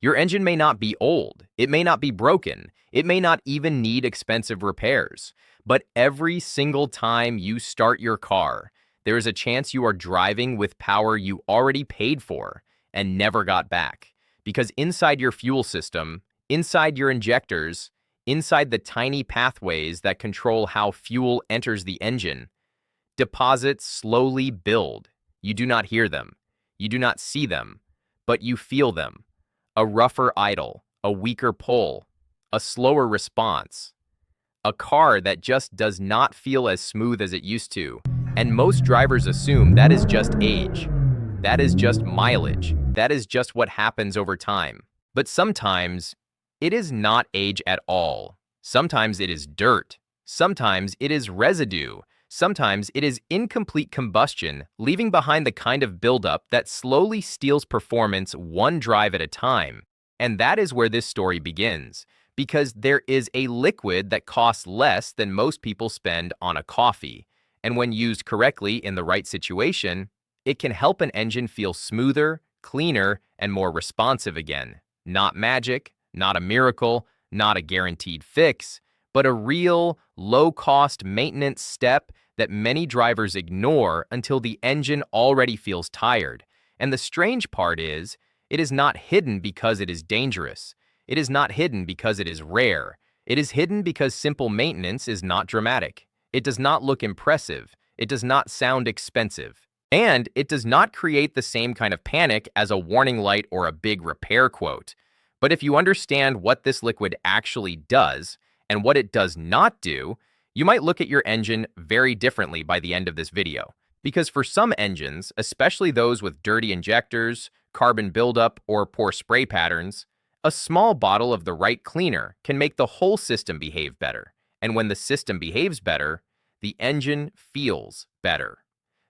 Your engine may not be old, it may not be broken, it may not even need expensive repairs, but every single time you start your car, there is a chance you are driving with power you already paid for and never got back. Because inside your fuel system, inside your injectors, inside the tiny pathways that control how fuel enters the engine, deposits slowly build. You do not hear them, you do not see them, but you feel them. A rougher idle, a weaker pull, a slower response. A car that just does not feel as smooth as it used to. And most drivers assume that is just age. That is just mileage. That is just what happens over time. But sometimes it is not age at all. Sometimes it is dirt. Sometimes it is residue. Sometimes it is incomplete combustion, leaving behind the kind of buildup that slowly steals performance one drive at a time. And that is where this story begins, because there is a liquid that costs less than most people spend on a coffee. And when used correctly in the right situation, it can help an engine feel smoother, cleaner, and more responsive again. Not magic, not a miracle, not a guaranteed fix, but a real, low-cost maintenance step that many drivers ignore until the engine already feels tired. And the strange part is, it is not hidden because it is dangerous. It is not hidden because it is rare. It is hidden because simple maintenance is not dramatic. It does not look impressive. It does not sound expensive. And it does not create the same kind of panic as a warning light or a big repair quote. But if you understand what this liquid actually does and what it does not do, you might look at your engine very differently by the end of this video. Because for some engines, especially those with dirty injectors, carbon buildup, or poor spray patterns, a small bottle of the right cleaner can make the whole system behave better. And when the system behaves better, the engine feels better.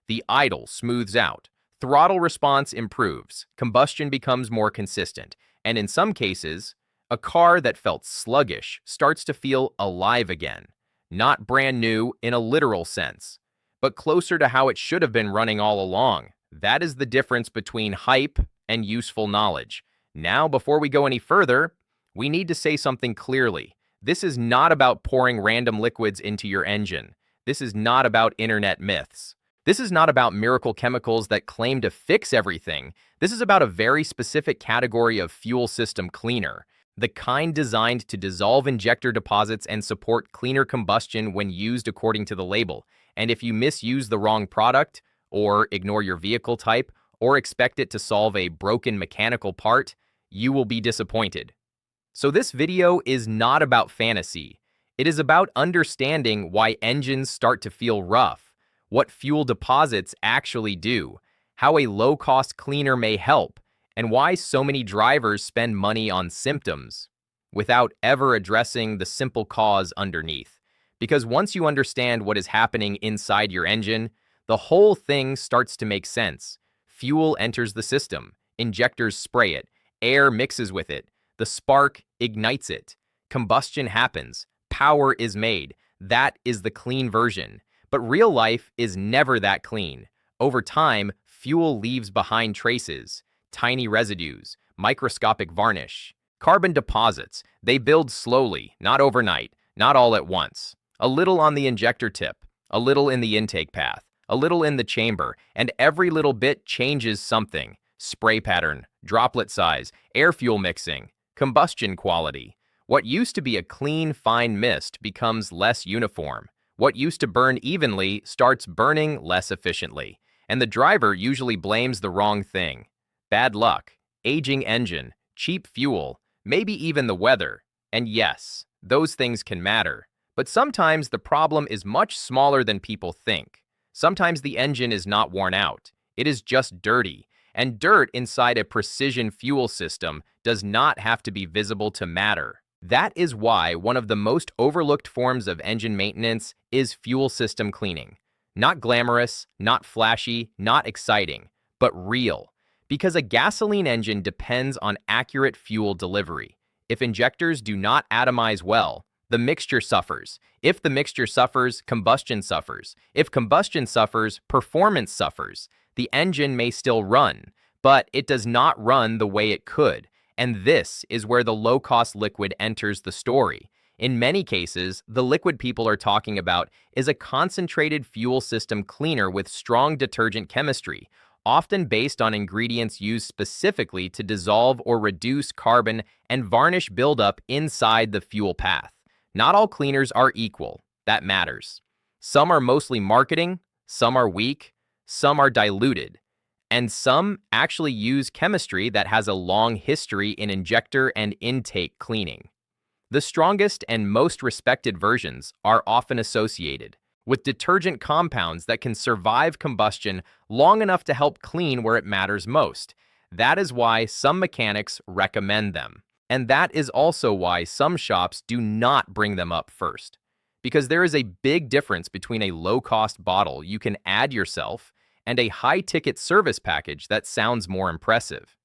The idle smooths out, throttle response improves, combustion becomes more consistent, and in some cases, a car that felt sluggish starts to feel alive again. Not brand new in a literal sense, but closer to how it should have been running all along. That is the difference between hype and useful knowledge. Now, before we go any further, we need to say something clearly. This is not about pouring random liquids into your engine. This is not about internet myths. This is not about miracle chemicals that claim to fix everything. This is about a very specific category of fuel system cleaner, the kind designed to dissolve injector deposits and support cleaner combustion when used according to the label. And if you misuse the wrong product, or ignore your vehicle type, or expect it to solve a broken mechanical part, you will be disappointed. So this video is not about fantasy. It is about understanding why engines start to feel rough, what fuel deposits actually do, how a low-cost cleaner may help, and why so many drivers spend money on symptoms without ever addressing the simple cause underneath. Because once you understand what is happening inside your engine, the whole thing starts to make sense. Fuel enters the system, injectors spray it, air mixes with it, the spark ignites it, combustion happens, power is made. That is the clean version. But real life is never that clean. Over time, fuel leaves behind traces, tiny residues, microscopic varnish, carbon deposits. They build slowly, not overnight, not all at once. A little on the injector tip, a little in the intake path, a little in the chamber, and every little bit changes something. Spray pattern, droplet size, air fuel mixing, combustion quality. What used to be a clean, fine mist becomes less uniform. What used to burn evenly starts burning less efficiently. And the driver usually blames the wrong thing. Bad luck, aging engine, cheap fuel, maybe even the weather. And yes, those things can matter. But sometimes the problem is much smaller than people think. Sometimes the engine is not worn out. It is just dirty. And dirt inside a precision fuel system does not have to be visible to matter. That is why one of the most overlooked forms of engine maintenance is fuel system cleaning. Not glamorous, not flashy, not exciting, but real. Because a gasoline engine depends on accurate fuel delivery. If injectors do not atomize well, the mixture suffers. If the mixture suffers, combustion suffers. If combustion suffers, performance suffers. The engine may still run, but it does not run the way it could. And this is where the low-cost liquid enters the story. In many cases, the liquid people are talking about is a concentrated fuel system cleaner with strong detergent chemistry, often based on ingredients used specifically to dissolve or reduce carbon and varnish buildup inside the fuel path. Not all cleaners are equal. That matters. Some are mostly marketing, some are weak, some are diluted, and some actually use chemistry that has a long history in injector and intake cleaning. The strongest and most respected versions are often associated with detergent compounds that can survive combustion long enough to help clean where it matters most. That is why some mechanics recommend them. And that is also why some shops do not bring them up first. Because there is a big difference between a low-cost bottle you can add yourself and a high-ticket service package that sounds more impressive.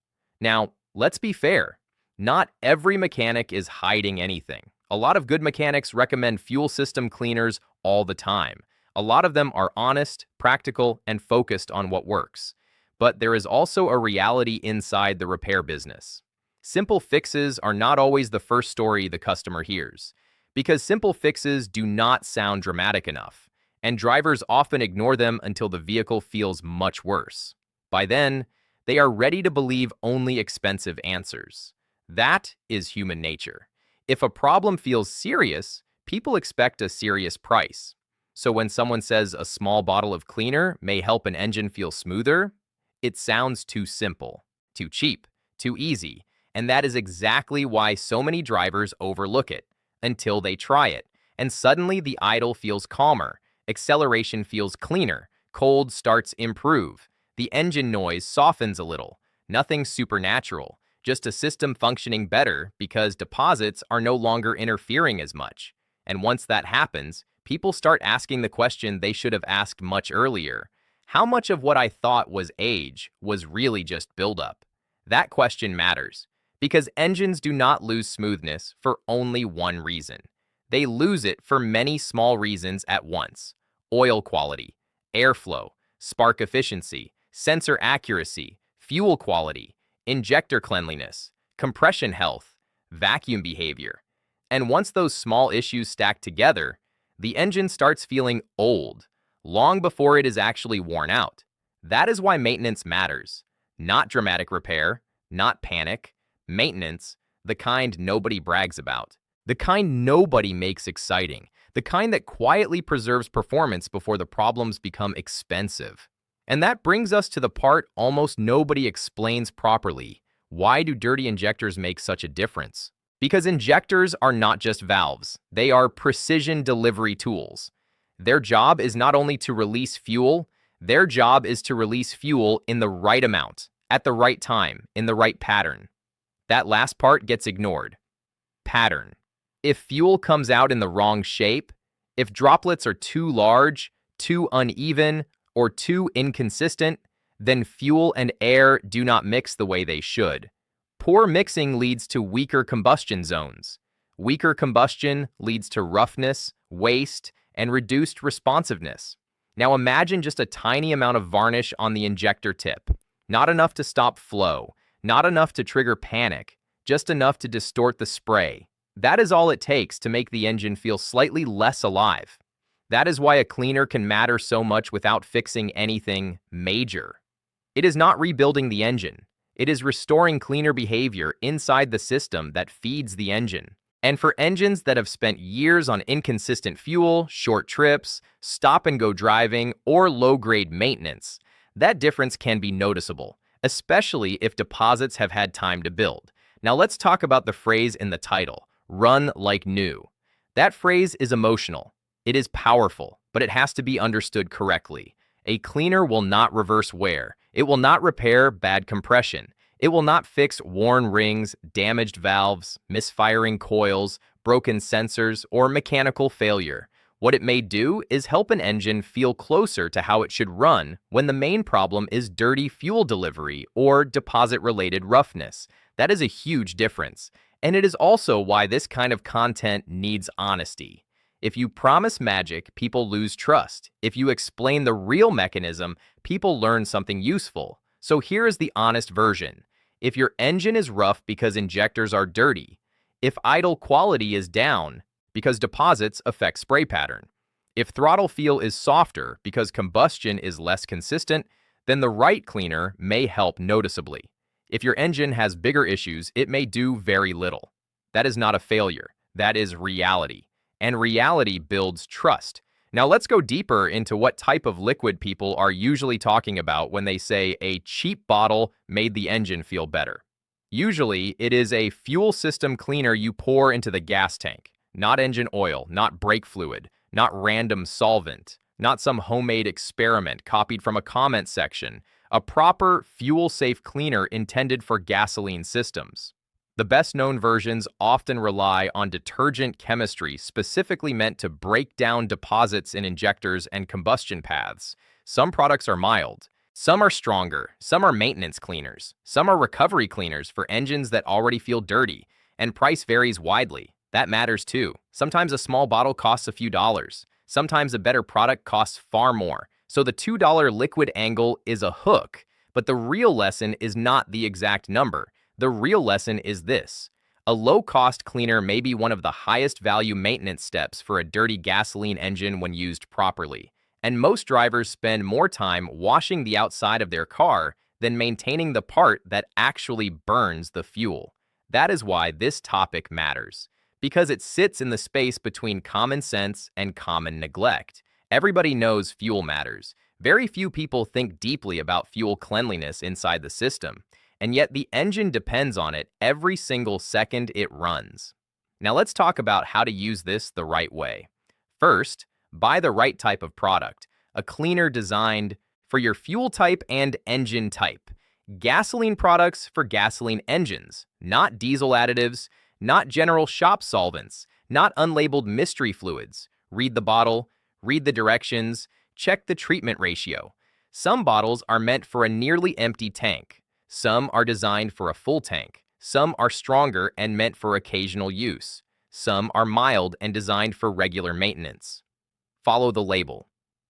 Now, let's be fair. Not every mechanic is hiding anything. A lot of good mechanics recommend fuel system cleaners all the time. A lot of them are honest, practical, and focused on what works. But there is also a reality inside the repair business. Simple fixes are not always the first story the customer hears, because simple fixes do not sound dramatic enough, and drivers often ignore them until the vehicle feels much worse. By then, they are ready to believe only expensive answers. That is human nature. If a problem feels serious, people expect a serious price. So when someone says a small bottle of cleaner may help an engine feel smoother, it sounds too simple, too cheap, too easy, and that is exactly why so many drivers overlook it until they try it, and suddenly the idle feels calmer, acceleration feels cleaner, cold starts improve, the engine noise softens a little, nothing supernatural, just a system functioning better because deposits are no longer interfering as much. And once that happens, people start asking the question they should have asked much earlier. How much of what I thought was age was really just buildup? That question matters, because engines do not lose smoothness for only one reason. They lose it for many small reasons at once. Oil quality, airflow, spark efficiency, sensor accuracy, fuel quality, injector cleanliness, compression health, vacuum behavior. And once those small issues stack together, the engine starts feeling old, long before it is actually worn out. That is why maintenance matters. Not dramatic repair, not panic, maintenance, the kind nobody brags about. The kind nobody makes exciting. The kind that quietly preserves performance before the problems become expensive. And that brings us to the part almost nobody explains properly. Why do dirty injectors make such a difference? Because injectors are not just valves. They are precision delivery tools. Their job is not only to release fuel, their job is to release fuel in the right amount, at the right time, in the right pattern. That last part gets ignored. Pattern. If fuel comes out in the wrong shape, if droplets are too large, too uneven, or too inconsistent, then fuel and air do not mix the way they should. Poor mixing leads to weaker combustion zones. Weaker combustion leads to roughness, waste, and reduced responsiveness. Now imagine just a tiny amount of varnish on the injector tip. Not enough to stop flow, not enough to trigger panic, just enough to distort the spray. That is all it takes to make the engine feel slightly less alive. That is why a cleaner can matter so much without fixing anything major. It is not rebuilding the engine. It is restoring cleaner behavior inside the system that feeds the engine. And for engines that have spent years on inconsistent fuel, short trips, stop-and-go driving, or low-grade maintenance, that difference can be noticeable, especially if deposits have had time to build. Now let's talk about the phrase in the title, run like new. That phrase is emotional. It is powerful, but it has to be understood correctly. A cleaner will not reverse wear. It will not repair bad compression. It will not fix worn rings, damaged valves, misfiring coils, broken sensors, or mechanical failure. What it may do is help an engine feel closer to how it should run when the main problem is dirty fuel delivery or deposit-related roughness. That is a huge difference. And it is also why this kind of content needs honesty. If you promise magic, people lose trust. If you explain the real mechanism, people learn something useful. So here is the honest version. if your engine is rough because injectors are dirty, if idle quality is down because deposits affect spray pattern, if throttle feel is softer because combustion is less consistent, then the right cleaner may help noticeably. If your engine has bigger issues, it may do very little. That is not a failure. That is reality. And reality builds trust. Now let's go deeper into what type of liquid people are usually talking about when they say a cheap bottle made the engine feel better. Usually, it is a fuel system cleaner you pour into the gas tank, not engine oil, not brake fluid, not random solvent, not some homemade experiment copied from a comment section, a proper fuel-safe cleaner intended for gasoline systems. The best-known versions often rely on detergent chemistry specifically meant to break down deposits in injectors and combustion paths. Some products are mild, some are stronger, some are maintenance cleaners, some are recovery cleaners for engines that already feel dirty, and price varies widely. That matters too. Sometimes a small bottle costs a few dollars. Sometimes a better product costs far more. So the $2 liquid angle is a hook, but the real lesson is not the exact number. The real lesson is this. A low-cost cleaner may be one of the highest value maintenance steps for a dirty gasoline engine when used properly. And most drivers spend more time washing the outside of their car than maintaining the part that actually burns the fuel. That is why this topic matters, because it sits in the space between common sense and common neglect. Everybody knows fuel matters. Very few people think deeply about fuel cleanliness inside the system, and yet the engine depends on it every single second it runs. Now let's talk about how to use this the right way. First, buy the right type of product, a cleaner designed for your fuel type and engine type. Gasoline products for gasoline engines, not diesel additives, not general shop solvents, not unlabeled mystery fluids. Read the bottle, read the directions, check the treatment ratio. Some bottles are meant for a nearly empty tank. Some are designed for a full tank. Some are stronger and meant for occasional use. Some are mild and designed for regular maintenance. Follow the label.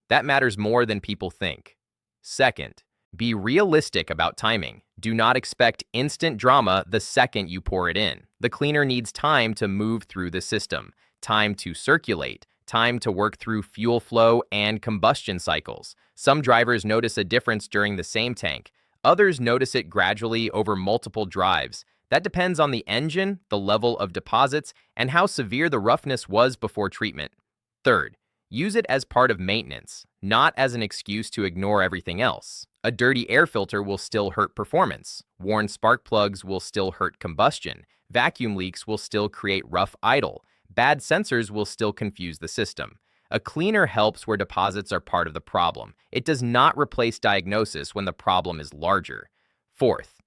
That matters more than people think. Second, be realistic about timing. Do not expect instant drama the second you pour it in. The cleaner needs time to move through the system, time to circulate, time to work through fuel flow and combustion cycles. Some drivers notice a difference during the same tank. Others notice it gradually over multiple drives. That depends on the engine, the level of deposits, and how severe the roughness was before treatment. Third, use it as part of maintenance, not as an excuse to ignore everything else. A dirty air filter will still hurt performance. Worn spark plugs will still hurt combustion. Vacuum leaks will still create rough idle. Bad sensors will still confuse the system. A cleaner helps where deposits are part of the problem. It does not replace diagnosis when the problem is larger. Fourth,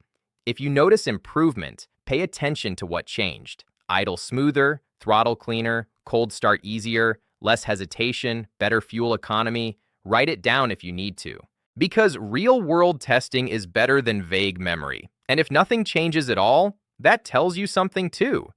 if you notice improvement, pay attention to what changed. Idle smoother, throttle cleaner, cold start easier, less hesitation, better fuel economy. Write it down if you need to. Because real-world testing is better than vague memory. And if nothing changes at all, that tells you something too.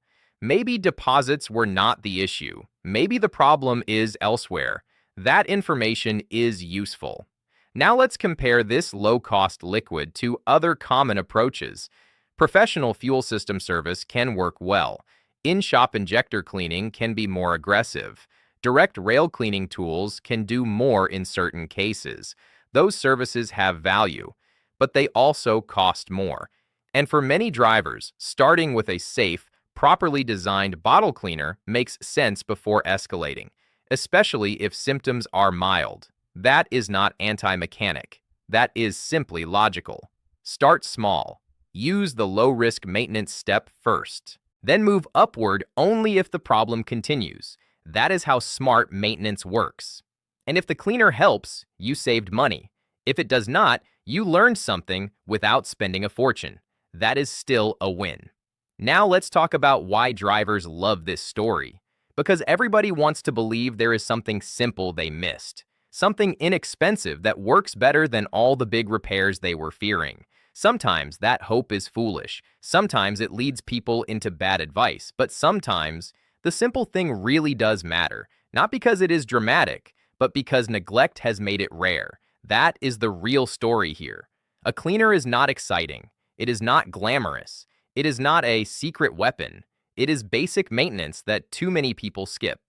Maybe deposits were not the issue. Maybe the problem is elsewhere. That information is useful. Now let's compare this low-cost liquid to other common approaches. Professional fuel system service can work well. In-shop injector cleaning can be more aggressive. Direct rail cleaning tools can do more in certain cases. Those services have value, but they also cost more. And for many drivers, starting with a safe, properly designed bottle cleaner makes sense before escalating, especially if symptoms are mild. That is not anti-mechanic. That is simply logical. Start small. Use the low-risk maintenance step first. Then move upward only if the problem continues. That is how smart maintenance works. And if the cleaner helps, you saved money. If it does not, you learned something without spending a fortune. That is still a win. Now let's talk about why drivers love this story. Because everybody wants to believe there is something simple they missed. Something inexpensive that works better than all the big repairs they were fearing. Sometimes that hope is foolish. Sometimes it leads people into bad advice. But sometimes the simple thing really does matter. Not because it is dramatic, but because neglect has made it rare. That is the real story here. A cleaner is not exciting. It is not glamorous. It is not a secret weapon. It is basic maintenance that too many people skip.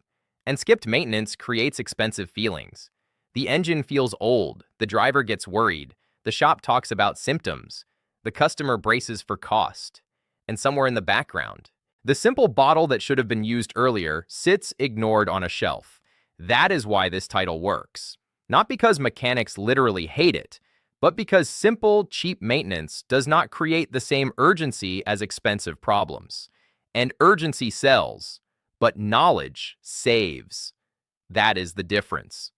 And skipped maintenance creates expensive feelings. The engine feels old, the driver gets worried, the shop talks about symptoms, the customer braces for cost, and somewhere in the background, the simple bottle that should have been used earlier sits ignored on a shelf. That is why this title works. Not because mechanics literally hate it, but because simple, cheap maintenance does not create the same urgency as expensive problems. And urgency sells, but knowledge saves. That is the difference.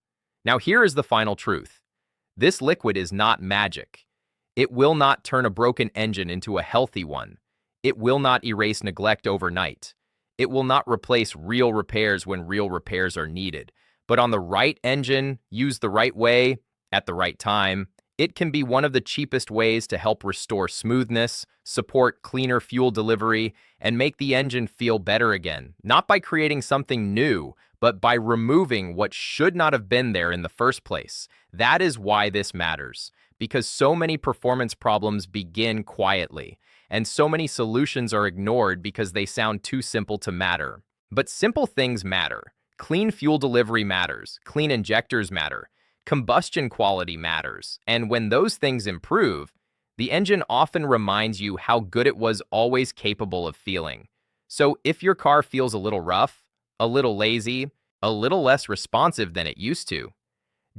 Now here is the final truth. This liquid is not magic. It will not turn a broken engine into a healthy one. It will not erase neglect overnight. It will not replace real repairs when real repairs are needed. But on the right engine, used the right way, at the right time, it can be one of the cheapest ways to help restore smoothness, support cleaner fuel delivery, and make the engine feel better again, not by creating something new, but by removing what should not have been there in the first place. That is why this matters, because so many performance problems begin quietly, and so many solutions are ignored because they sound too simple to matter. But simple things matter. Clean fuel delivery matters. Clean injectors matter. Combustion quality matters, and when those things improve, the engine often reminds you how good it was always capable of feeling. So if your car feels a little rough, a little lazy, a little less responsive than it used to,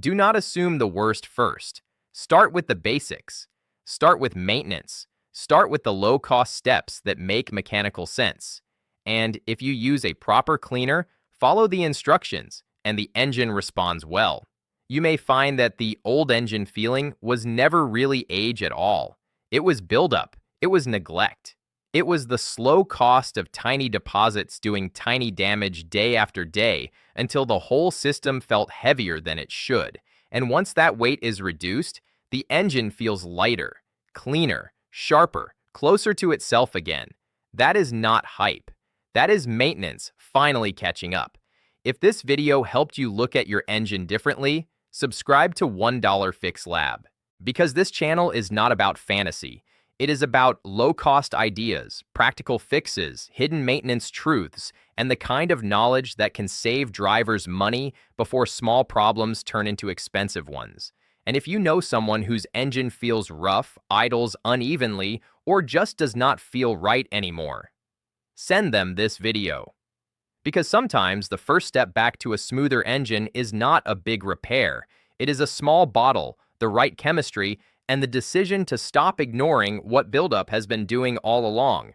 do not assume the worst first. Start with the basics. Start with maintenance. Start with the low-cost steps that make mechanical sense. And if you use a proper cleaner, follow the instructions, and the engine responds well. You may find that the old engine feeling was never really age at all. It was buildup. It was neglect. It was the slow cost of tiny deposits doing tiny damage day after day until the whole system felt heavier than it should. And once that weight is reduced, the engine feels lighter, cleaner, sharper, closer to itself again. That is not hype. That is maintenance finally catching up. If this video helped you look at your engine differently, subscribe to $1 Fix Lab. Because this channel is not about fantasy. It is about low-cost ideas, practical fixes, hidden maintenance truths, and the kind of knowledge that can save drivers money before small problems turn into expensive ones. And if you know someone whose engine feels rough, idles unevenly, or just does not feel right anymore, send them this video. Because sometimes the first step back to a smoother engine is not a big repair. It is a small bottle, the right chemistry, and the decision to stop ignoring what buildup has been doing all along.